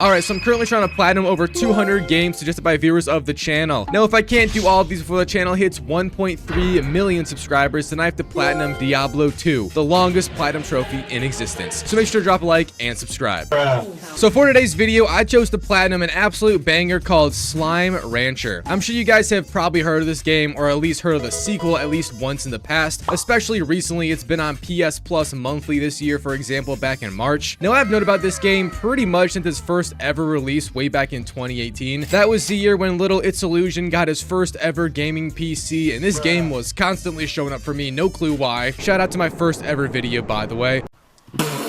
Alright, so I'm currently trying to platinum over 200 games suggested by viewers of the channel. Now, if I can't do all of these before the channel hits 1.3 million subscribers, then I have to platinum Diablo 2, the longest platinum trophy in existence. So make sure to drop a like and subscribe. So for today's video, I chose to platinum an absolute banger called Slime Rancher. I'm sure you guys have probably heard of this game, or at least heard of the sequel at least once in the past, especially recently. It's been on PS Plus monthly this year, for example, back in March. Now, I've known about this game pretty much since its first ever release way back in 2018. That was the year when little Its Ilusion got his first ever gaming PC, and this game was constantly showing up for me, no clue why. Shout out to my first ever video, by the way.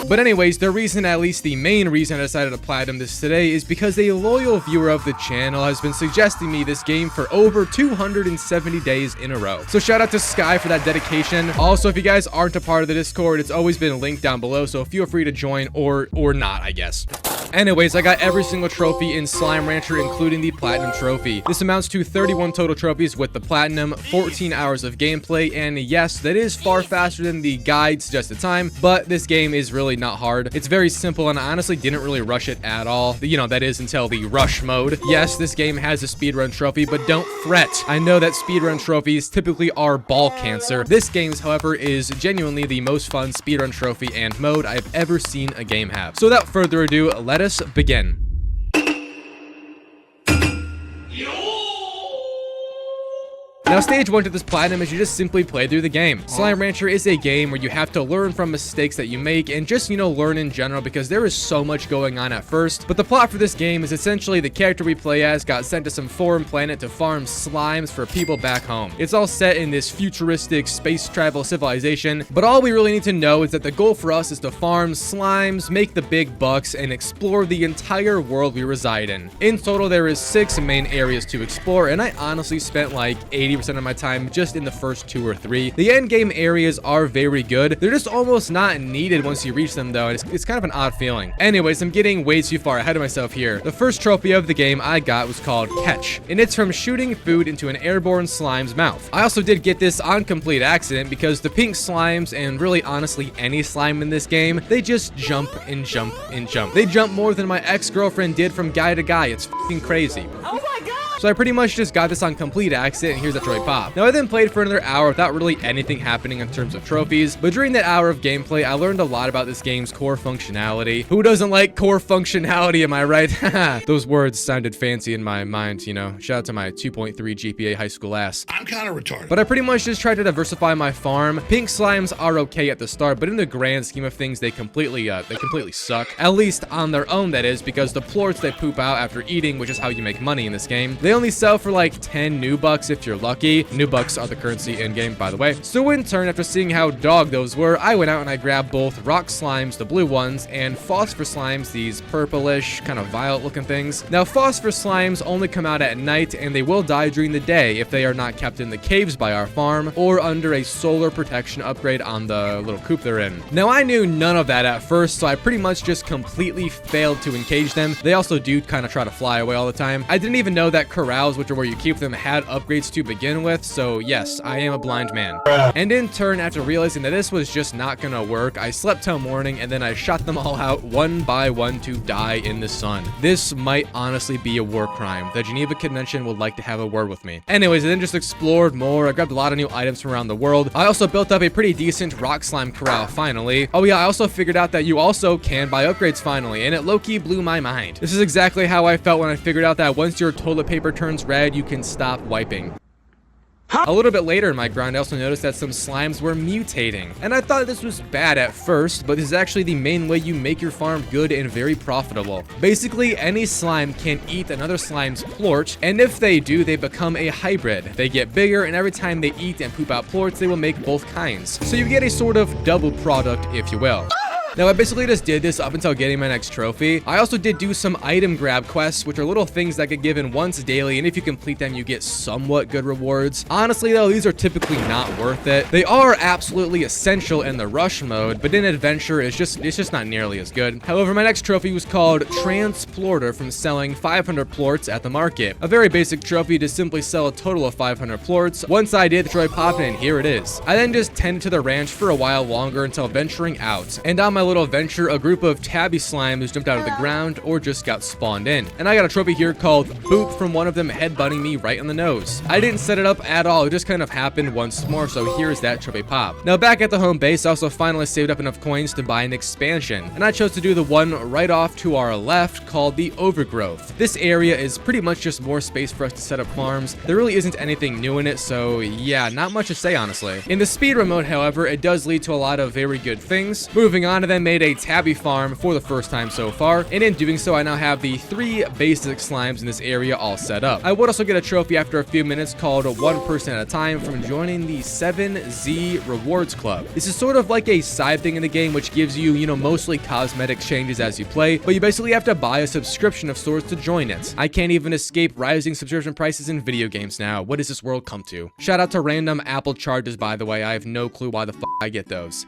But anyways, the reason, at least the main reason I decided to platinum this today, is because a loyal viewer of the channel has been suggesting me this game for over 270 days in a row. So shout out to Skye for that dedication. Also, if you guys aren't a part of the Discord, it's always been linked down below, so feel free to join or not, I guess. Anyways, I got every single trophy in Slime Rancher, including the Platinum Trophy. This amounts to 31 total trophies with the Platinum, 14 hours of gameplay, and yes, that is far faster than the guide suggested time, but this game is really not hard. It's very simple, and I honestly didn't really rush it at all. You know, that is until the rush mode. Yes, this game has a speedrun trophy, but don't fret. I know that speedrun trophies typically are ball cancer. This game's, however, is genuinely the most fun speedrun trophy and mode I've ever seen a game have. So without further ado, let us begin. Now, stage 1 to this platinum is you just simply play through the game. Slime Rancher is a game where you have to learn from mistakes that you make and just, you know, learn in general, because there is so much going on at first. But the plot for this game is essentially the character we play as got sent to some foreign planet to farm slimes for people back home. It's all set in this futuristic space travel civilization, but all we really need to know is that the goal for us is to farm slimes, make the big bucks, and explore the entire world we reside in. In total, there is 6 main areas to explore, and I honestly spent like 80% of my time just in the first 2 or 3. The end game areas are very good. They're just almost not needed once you reach them, though, and it's kind of an odd feeling. Anyways, I'm getting way too far ahead of myself here. The first trophy of the game I got was called Catch, and it's from shooting food into an airborne slime's mouth. I also did get this on complete accident because the pink slimes, and really honestly any slime in this game, they just jump and jump and jump. They jump more than my ex-girlfriend did from guy to guy. It's f***ing crazy. Oh my god! So I pretty much just got this on complete accident, and here's a trophy pop. Now, I then played for another hour without really anything happening in terms of trophies, but during that hour of gameplay, I learned a lot about this game's core functionality. Who doesn't like core functionality, am I right? Those words sounded fancy in my mind, you know. Shout out to my 2.3 GPA high school ass. I'm kind of retarded. But I pretty much just tried to diversify my farm. Pink slimes are okay at the start, but in the grand scheme of things, they completely suck. At least on their own, that is, because the plorts they poop out after eating, which is how you make money in this game, they only sell for like 10 new bucks if you're lucky. New bucks are the currency in game, by the way. So in turn, after seeing how dog those were, I went out and I grabbed both rock slimes, the blue ones, and phosphor slimes, these purplish, kind of violet looking things. Now, phosphor slimes only come out at night, and they will die during the day if they are not kept in the caves by our farm or under a solar protection upgrade on the little coop they're in. Now, I knew none of that at first, so I pretty much just completely failed to encage them. They also do kind of try to fly away all the time. I didn't even know that corrals, which are where you keep them, had upgrades to begin with, so yes, I am a blind man. And in turn, after realizing that this was just not gonna work, I slept till morning, and then I shot them all out one by one to die in the sun. This might honestly be a war crime. The Geneva Convention would like to have a word with me. Anyways, I then just explored more. I grabbed a lot of new items from around the world. I also built up a pretty decent rock slime corral finally. Oh yeah, I also figured out that you also can buy upgrades finally, and it low-key blew my mind. This is exactly how I felt when I figured out that once your toilet paper turns red, you can stop wiping. A little bit later in my grind, I also noticed that some slimes were mutating, and I thought this was bad at first, but this is actually the main way you make your farm good and very profitable. Basically, any slime can eat another slime's plort, and if they do, they become a hybrid. They get bigger, and every time they eat and poop out plorts, they will make both kinds. So you get a sort of double product, if you will. Now, I basically just did this up until getting my next trophy. I also did do some item grab quests, which are little things that get given once daily, and if you complete them, you get somewhat good rewards. Honestly, though, these are typically not worth it. They are absolutely essential in the rush mode, but in adventure, it's just not nearly as good. However, my next trophy was called Transplorer from selling 500 plorts at the market. A very basic trophy to simply sell a total of 500 plorts. Once I did, the trophy popped in, and here it is. I then just tended to the ranch for a while longer until venturing out, and on my my little venture, a group of tabby slimes jumped out of the ground or just got spawned in. And I got a trophy here called Boop from one of them headbutting me right on the nose. I didn't set it up at all, it just kind of happened once more, so here's that trophy pop. Now back at the home base, I also finally saved up enough coins to buy an expansion, and I chose to do the one right off to our left called the Overgrowth. This area is pretty much just more space for us to set up farms. There really isn't anything new in it, so yeah, not much to say honestly. In the speed mode, however, it does lead to a lot of very good things. Moving on, I then made a tabby farm for the first time so far, and in doing so, I now have the 3 basic slimes in this area all set up. I would also get a trophy after a few minutes called 1 person at a time from joining the 7Z Rewards Club. This is sort of like a side thing in the game which gives you, mostly cosmetic changes as you play, but you basically have to buy a subscription of sorts to join it. I can't even escape rising subscription prices in video games now. What does this world come to? Shout out to random Apple charges, by the way. I have no clue why the f I get those.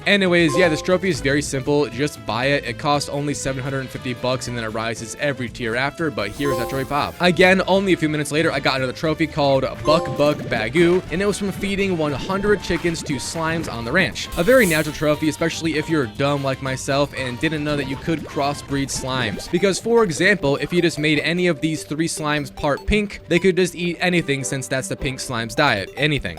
Anyways, yeah, this trophy is very simple. Just buy it. It costs only 750 bucks and then it rises every tier after, but here's that trophy pop. Again, only a few minutes later, I got another trophy called Buck Bagoo, and it was from feeding 100 chickens to slimes on the ranch. A very natural trophy, especially if you're dumb like myself and didn't know that you could crossbreed slimes. Because, for example, if you just made any of these 3 slimes part pink, they could just eat anything since that's the pink slime's diet. Anything.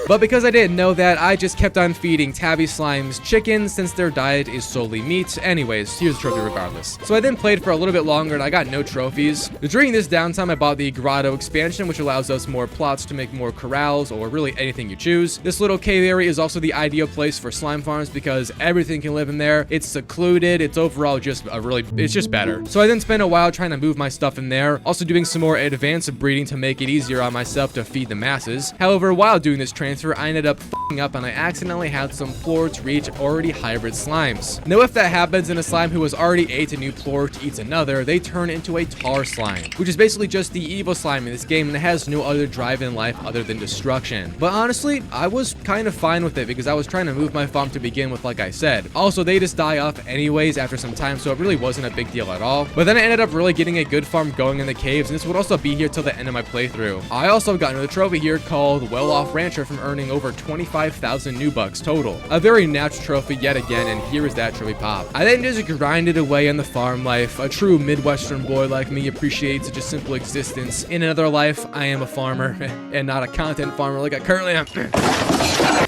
But because I didn't know that, I just kept on feeding tabby slimes chickens since their diet is solely meat. Anyways, here's the trophy regardless. So I then played for a little bit longer and I got no trophies. During this downtime, I bought the Grotto expansion, which allows us more plots to make more corrals or really anything you choose. This little cave area is also the ideal place for slime farms because everything can live in there. It's secluded. It's overall just it's just better. So I then spent a while trying to move my stuff in there, also doing some more advanced breeding to make it easier on myself to feed the masses. However, while doing this transfer, I ended up f***ing up and I accidentally had some plort reach already hybrid slimes. Now if that happens and a slime who has already ate a new plort eats another, they turn into a tar slime, which is basically just the evil slime in this game and it has no other drive in life other than destruction. But honestly, I was kind of fine with it because I was trying to move my farm to begin with, like I said. Also, they just die off anyways after some time, so it really wasn't a big deal at all. But then I ended up really getting a good farm going in the caves, and this would also be here till the end of my playthrough. I also got another trophy here called Well Off Rancher from earning over 25,000 new bucks total. A very natural trophy yet again, and here is that trophy pop. I then just grinded away on the farm life. A true Midwestern boy like me appreciates such a simple existence. In another life, I am a farmer, and not a content farmer like I currently am.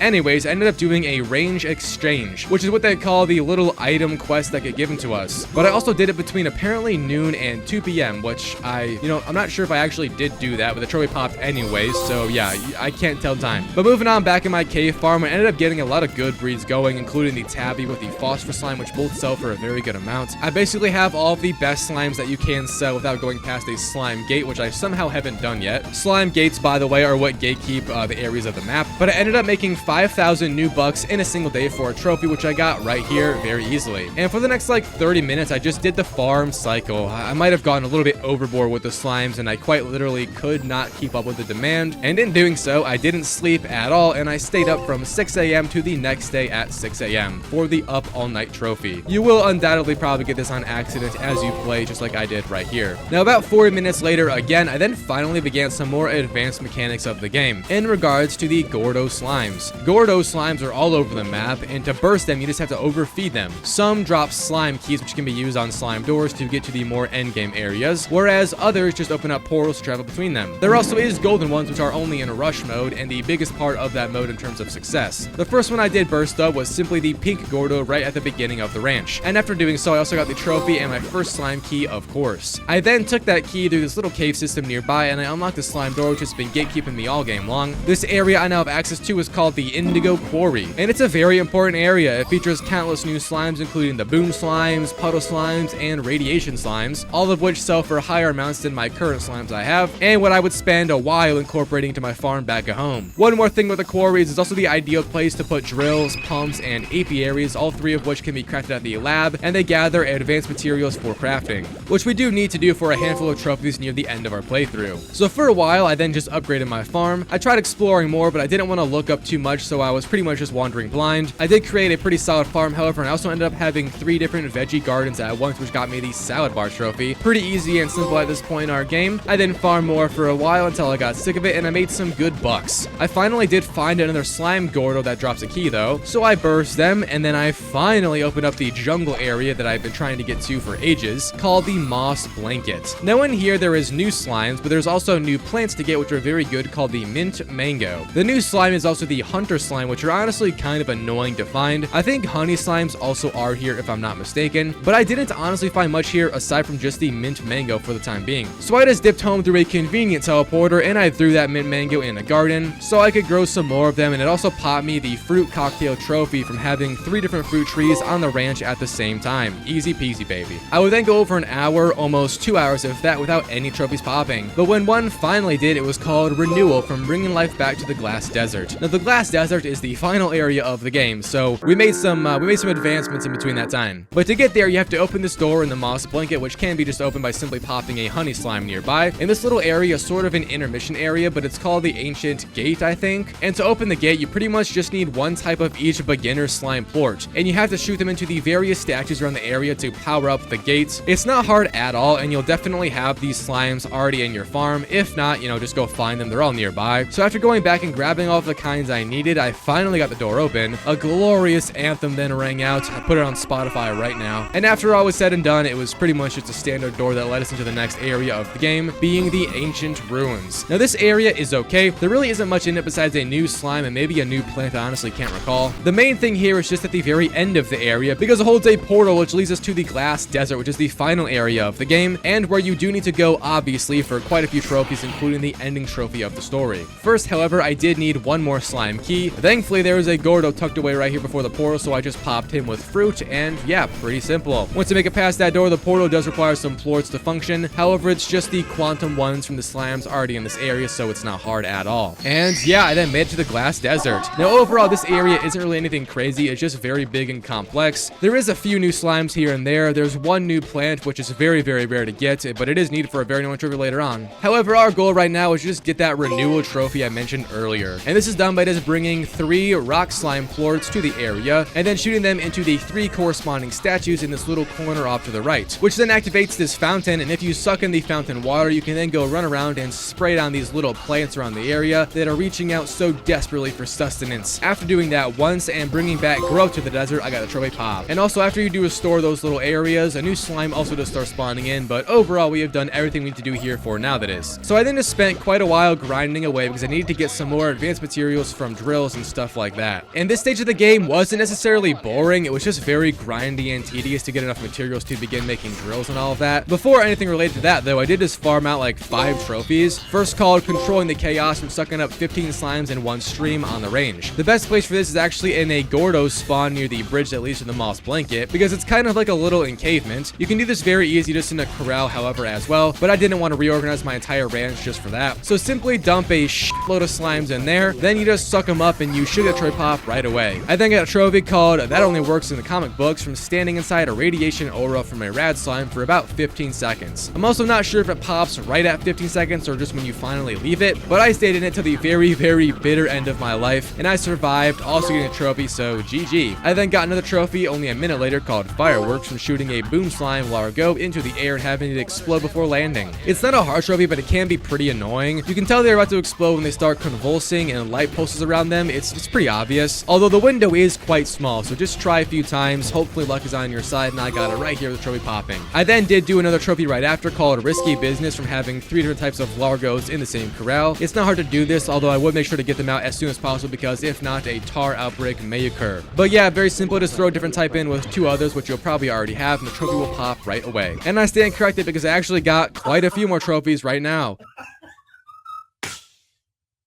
Anyways, I ended up doing a range exchange, which is what they call the little item quest that get given to us. But I also did it between apparently noon and 2 p.m., which I'm not sure if I actually did do that, but the trophy popped anyways, so yeah, I can't tell time. But moving on, back in my cave farm, I ended up getting a lot of good breeds going, including the tabby with the phosphor slime, which both sell for a very good amount. I basically have all of the best slimes that you can sell without going past a slime gate, which I somehow haven't done yet. Slime gates, by the way, are what gatekeep the areas of the map, but I ended up making 5,000 new bucks in a single day for a trophy, which I got right here very easily. And for the next like 30 minutes, I just did the farm cycle. I might have gone a little bit overboard with the slimes, and I quite literally could not keep up with the demand. And in doing so, I didn't sleep at all, and I stayed up from 6 a.m. to the next day at 6 a.m. for the up all night trophy. You will undoubtedly probably get this on accident as you play, just like I did right here. Now, about 40 minutes later, again, I then finally began some more advanced mechanics of the game in regards to the Gordo slimes. Gordo slimes are all over the map, and to burst them, you just have to overfeed them. Some drop slime keys, which can be used on slime doors to get to the more endgame areas, whereas others just open up portals to travel between them. There also is golden ones, which are only in rush mode, and the biggest part of that mode in terms of success. The first one I did burst up was simply the pink Gordo right at the beginning of the ranch, and after doing so, I also got the trophy and my first slime key, of course. I then took that key through this little cave system nearby, and I unlocked the slime door, which has been gatekeeping me all game long. This area I now have access to is called the Indigo Quarry, and it's a very important area. It features countless new slimes, including the boom slimes, puddle slimes, and radiation slimes, all of which sell for higher amounts than my current slimes I have, and what I would spend a while incorporating into my farm back at home. One more thing with the quarries, is also the ideal place to put drills, pumps, and apiaries, all 3 of which can be crafted at the lab, and they gather advanced materials for crafting, which we do need to do for a handful of trophies near the end of our playthrough. So for a while, I then just upgraded my farm. I tried exploring more, but I didn't want to look up too much much, so I was pretty much just wandering blind. I did create a pretty solid farm, however, and I also ended up having 3 different veggie gardens at once, which got me the salad bar trophy. Pretty easy and simple at this point in our game. I didn't farm more for a while until I got sick of it, and I made some good bucks. I finally did find another slime Gordo that drops a key though, so I burst them, and then I finally opened up the jungle area that I've been trying to get to for ages, called the moss blanket. Now in here there is new slimes, but there's also new plants to get which are very good, called the mint mango. The new slime is also the hunter slime, which are honestly kind of annoying to find. I think honey slimes also are here if I'm not mistaken, but I didn't honestly find much here aside from just the mint mango for the time being. So I just dipped home through a convenient teleporter, and I threw that mint mango in a garden so I could grow some more of them, and it also popped me the fruit cocktail trophy from having 3 different fruit trees on the ranch at the same time. Easy peasy, baby. I would then go over an hour, almost 2 hours if that, without any trophies popping. But when one finally did, it was called Renewal, from bringing life back to the Glass Desert. Now the Glass Desert is the final area of the game, so we made some advancements in between that time. But to get there, you have to open this door in the moss blanket, which can be just opened by simply popping a honey slime nearby. And this little area is sort of an intermission area, but it's called the Ancient Gate, I think. And to open the gate, you pretty much just need one type of each beginner slime plort, and you have to shoot them into the various statues around the area to power up the gates. It's not hard at all, and you'll definitely have these slimes already in your farm. If not, you know, just go find them. They're all nearby. So after going back and grabbing all of the kinds I needed, I finally got the door open. A glorious anthem then rang out. I put it on Spotify right now. And after all was said and done, it was pretty much just a standard door that led us into the next area of the game, being the Ancient Ruins. Now this area is okay. There really isn't much in it besides a new slime and maybe a new plant I honestly can't recall. The main thing here is just at the very end of the area, because it holds a portal which leads us to the Glass Desert, which is the final area of the game, and where you do need to go, obviously, for quite a few trophies, including the ending trophy of the story. First, however, I did need one more slime key. Thankfully, there was a Gordo tucked away right here before the portal, so I just popped him with fruit, and yeah, pretty simple. Once you make it past that door, the portal does require some plorts to function. However, it's just the quantum ones from the slimes already in this area, so it's not hard at all. And yeah, I then made it to the Glass Desert. Now, overall, this area isn't really anything crazy. It's just very big and complex. There is a few new slimes here and there. There's one new plant, which is very, very rare to get, but it is needed for a very annoying trophy later on. However, our goal right now is to just get that renewal trophy I mentioned earlier. And this is done by just bringing 3 rock slime plorts to the area, and then shooting them into the 3 corresponding statues in this little corner off to the right, which then activates this fountain, and if you suck in the fountain water, you can then go run around and spray down these little plants around the area that are reaching out so desperately for sustenance. After doing that once and bringing back growth to the desert, I got the trophy pop. And also, after you do restore those little areas, a new slime also does start spawning in, but overall, we have done everything we need to do here for now, that is. So I then just spent quite a while grinding away because I needed to get some more advanced materials from drills and stuff like that. And this stage of the game wasn't necessarily boring, it was just very grindy and tedious to get enough materials to begin making drills and all of that. Before anything related to that, though, I did just farm out like 5 trophies. First called Controlling the Chaos, from sucking up 15 slimes in one stream on the range. The best place for this is actually in a Gordo spawn near the bridge that leads to the moss blanket, because it's kind of like a little encavement. You can do this very easy just in a corral, however, as well, but I didn't want to reorganize my entire ranch just for that. So simply dump a shitload of slimes in there, then you just suck them up and you should get a trophy pop right away. I then got a trophy called That Only Works in the Comic Books, from standing inside a radiation aura from a rad slime for about 15 seconds. I'm also not sure if it pops right at 15 seconds or just when you finally leave it, but I stayed in it till the very, very bitter end of my life, and I survived, also getting a trophy, so GG. I then got another trophy only a minute later called Fireworks, from shooting a boom slime Largo into the air and having it explode before landing. It's not a hard trophy, but it can be pretty annoying. You can tell they're about to explode when they start convulsing and light pulses around them. It's pretty obvious, although the window is quite small, so just try a few times. Hopefully luck is on your side, and I got it right here with the trophy popping. I then did do another trophy right after called Risky Business, from having 3 different types of Largos in the same corral. It's not hard to do this, although I would make sure to get them out as soon as possible, because if not, a tar outbreak may occur. But yeah, very simple. Just throw a different type in with 2 others, which you'll probably already have, and the trophy will pop right away. And I stand corrected because I actually got quite a few more trophies right now.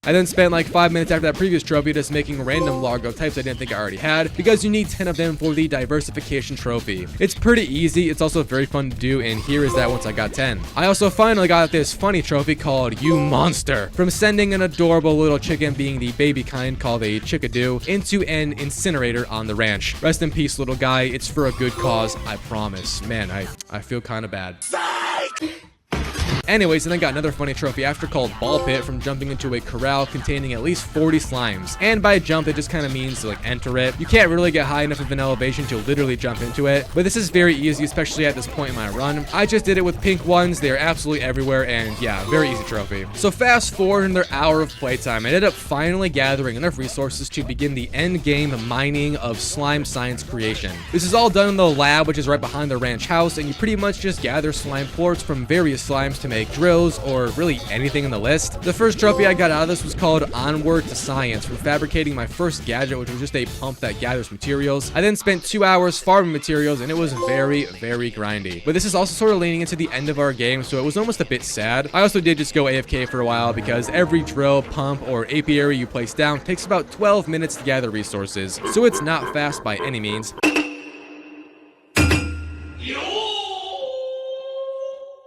I then spent like 5 minutes after that previous trophy just making random Largo types I didn't think I already had, because you need 10 of them for the diversification trophy. It's pretty easy, it's also very fun to do, and here is that once I got 10. I also finally got this funny trophy called You Monster, from sending an adorable little chicken, being the baby kind called a chickadee, into an incinerator on the ranch. Rest in peace, little guy. It's for a good cause, I promise. Man, I feel kind of bad. Anyways, and then got another funny trophy after called Ball Pit from jumping into a corral containing at least 40 slimes. And by jump, it just kind of means to like enter it. You can't really get high enough of an elevation to literally jump into it, but this is very easy, especially at this point in my run. I just did it with pink ones. They are absolutely everywhere, and yeah, very easy trophy. So fast forward another hour of playtime, I ended up finally gathering enough resources to begin the end game mining of slime science creation. This is all done in the lab, which is right behind the ranch house, and you pretty much just gather slime plorts from various slimes to make drills or really anything in the list. The first trophy I got out of this was called Onward to Science from fabricating my first gadget, which was just a pump that gathers materials. I then spent 2 hours farming materials, and it was very grindy. But this is also sort of leaning into the end of our game, so it was almost a bit sad. I also did just go AFK for a while because every drill, pump, or apiary you place down takes about 12 minutes to gather resources, so it's not fast by any means.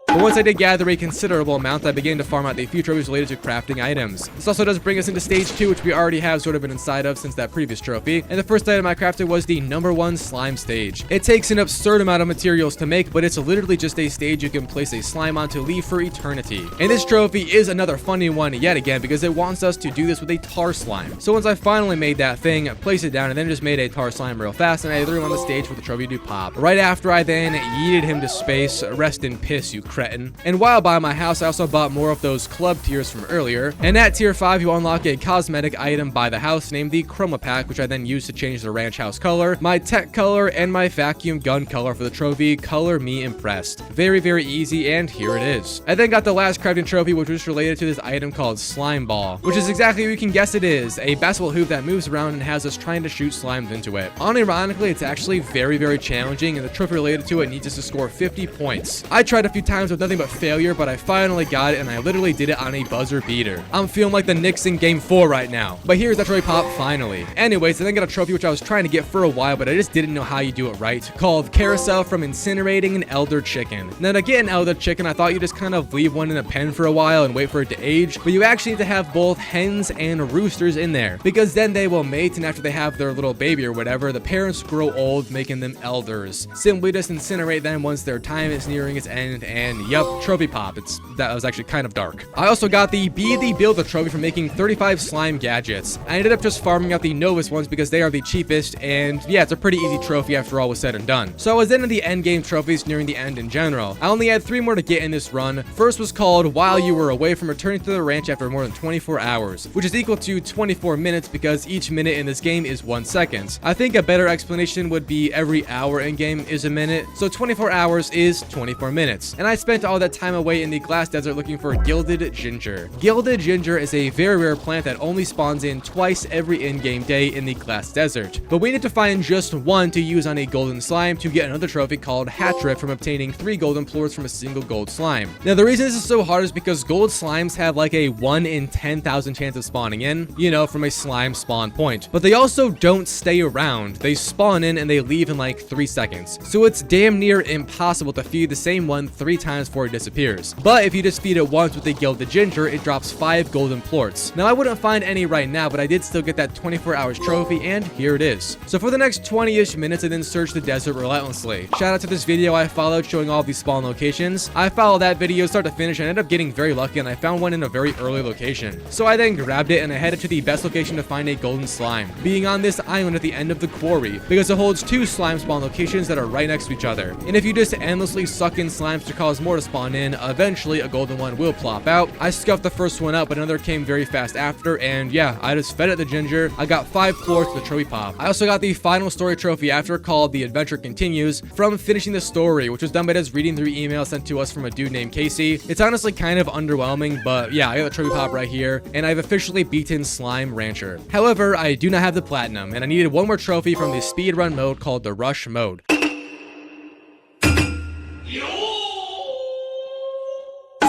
But once I did gather a considerable amount, I began to farm out a few trophies related to crafting items. This also does bring us into stage 2, which we already have sort of been inside of since that previous trophy. And the first item I crafted was the #1 slime stage. It takes an absurd amount of materials to make, but it's literally just a stage you can place a slime on to leave for eternity. And this trophy is another funny one yet again because it wants us to do this with a tar slime. So once I finally made that thing, I placed it down and then just made a tar slime real fast, and I threw him on the stage for the trophy to pop. Right after I then yeeted him to space. Rest in piss, you cretin. And while by my house, I also bought more of those club tiers from earlier. And at tier 5, you unlock a cosmetic item by the house named the Chroma Pack, which I then used to change the ranch house color, my tech color, and my vacuum gun color for the trophy. Color me impressed. Very easy, and here it is. I then got the last crafting trophy, which was related to this item called Slime Ball, which is exactly what you can guess it is, a basketball hoop that moves around and has us trying to shoot slimes into it. Unironically, it's actually very challenging, and the trophy related to it needs us to score 50 points. I tried a few times with nothing but failure, but I finally got it, and I literally did it on a buzzer beater. I'm feeling like the Knicks in game 4 right now. But here's that trophy pop finally. Anyways, I then got a trophy which I was trying to get for a while, but I just didn't know how you do it right, called Carousel from incinerating an elder chicken. Now to get an elder chicken, I thought you just kind of leave one in a pen for a while and wait for it to age, but you actually need to have both hens and roosters in there, because then they will mate, and after they have their little baby or whatever, the parents grow old, making them elders. Simply just incinerate them once their time is nearing its end, and yup, trophy pop. That was actually kind of dark. I also got the Be the Builder trophy for making 35 slime gadgets. I ended up just farming out the Novus ones because they are the cheapest, and yeah, it's a pretty easy trophy after all was said and done. So I was into the end game trophies nearing the end in general. I only had 3 more to get in this run. First was called While You Were Away from Returning to the Ranch After More Than 24 Hours, which is equal to 24 minutes because each minute in this game is 1 second. I think a better explanation would be every hour in game is a minute, so 24 hours is 24 minutes. And I spent all that time away in the glass desert looking for gilded ginger. Gilded ginger is a very rare plant that only spawns in twice every in-game day in the glass desert, but we need to find just one to use on a golden slime to get another trophy called Hat Trick from obtaining 3 golden plorts from a single gold slime. Now the reason this is so hard is because gold slimes have like a 1 in 10,000 chance of spawning in, you know, from a slime spawn point, but they also don't stay around. They spawn in and they leave in like 3 seconds, so it's damn near impossible to feed the same one 3 times before it disappears. But if you just feed it once with a gilded ginger, it drops 5 golden plorts. Now I wouldn't find any right now, but I did still get that 24 hours trophy, and here it is. So for the next 20-ish minutes, I then searched the desert relentlessly. Shout out to this video I followed showing all these spawn locations. I followed that video start to finish and ended up getting very lucky, and I found one in a very early location. So I then grabbed it and I headed to the best location to find a golden slime, being on this island at the end of the quarry, because it holds 2 slime spawn locations that are right next to each other. And if you just endlessly suck in slimes to cause more to spawn in, eventually a golden one will plop out. I scuffed the first one out, but another came very fast after, and yeah, I just fed it the ginger. I got 5 plorts to the trophy pop. I also got the final story trophy after, called The Adventure Continues, from finishing the story, which was done by just reading through emails sent to us from a dude named Casey. It's honestly kind of underwhelming, but yeah, I got the trophy pop right here, and I've officially beaten Slime Rancher. However, I do not have the platinum, and I needed one more trophy from the speedrun mode called the Rush mode.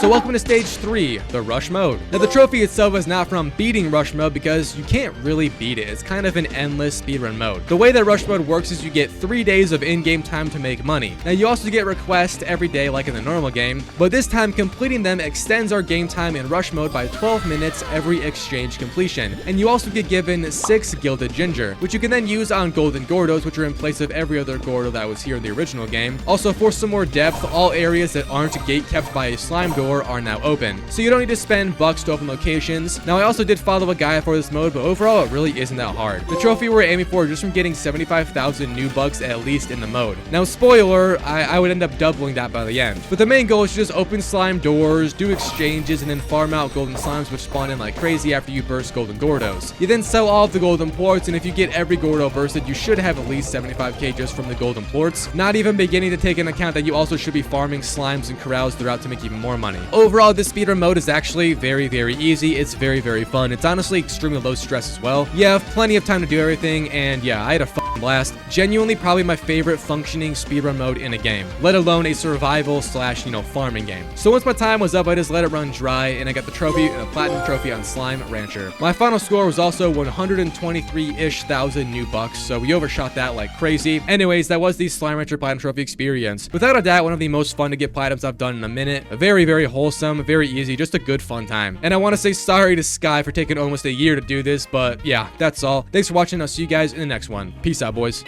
So welcome to stage 3, the Rush mode. Now the trophy itself is not from beating Rush mode because you can't really beat it. It's kind of an endless speedrun mode. The way that Rush mode works is you get 3 days of in-game time to make money. Now you also get requests every day like in the normal game, but this time completing them extends our game time in Rush mode by 12 minutes every exchange completion. And you also get given 6 gilded ginger, which you can then use on golden Gordos, which are in place of every other Gordo that was here in the original game. Also, for some more depth, all areas that aren't gate kept by a slime door more are now open. So you don't need to spend bucks to open locations. Now I also did follow a guide for this mode, but overall it really isn't that hard. The trophy we're aiming for just from getting 75,000 new bucks at least in the mode. Now spoiler, I would end up doubling that by the end. But the main goal is to just open slime doors, do exchanges, and then farm out golden slimes which spawn in like crazy after you burst golden Gordos. You then sell all of the golden plorts, and if you get every Gordo bursted, you should have at least 75k just from the golden plorts, not even beginning to take into account that you also should be farming slimes and corrals throughout to make even more money. Overall, this speedrun mode is actually very, very easy. It's very, very fun. It's honestly extremely low stress as well. You have plenty of time to do everything, and yeah, I had a fucking blast. Genuinely probably my favorite functioning speedrun mode in a game, let alone a survival slash, farming game. So once my time was up, I just let it run dry, and I got the trophy, a platinum trophy on Slime Rancher. My final score was also 123-ish thousand new bucks, so we overshot that like crazy. Anyways, that was the Slime Rancher Platinum Trophy experience. Without a doubt, one of the most fun to get platinums I've done in a minute. Very, very wholesome, very easy, just a good fun time. And I want to say sorry to Skye for taking almost a year to do this, but yeah, that's all. Thanks for watching. I'll see you guys in the next one. Peace out, boys.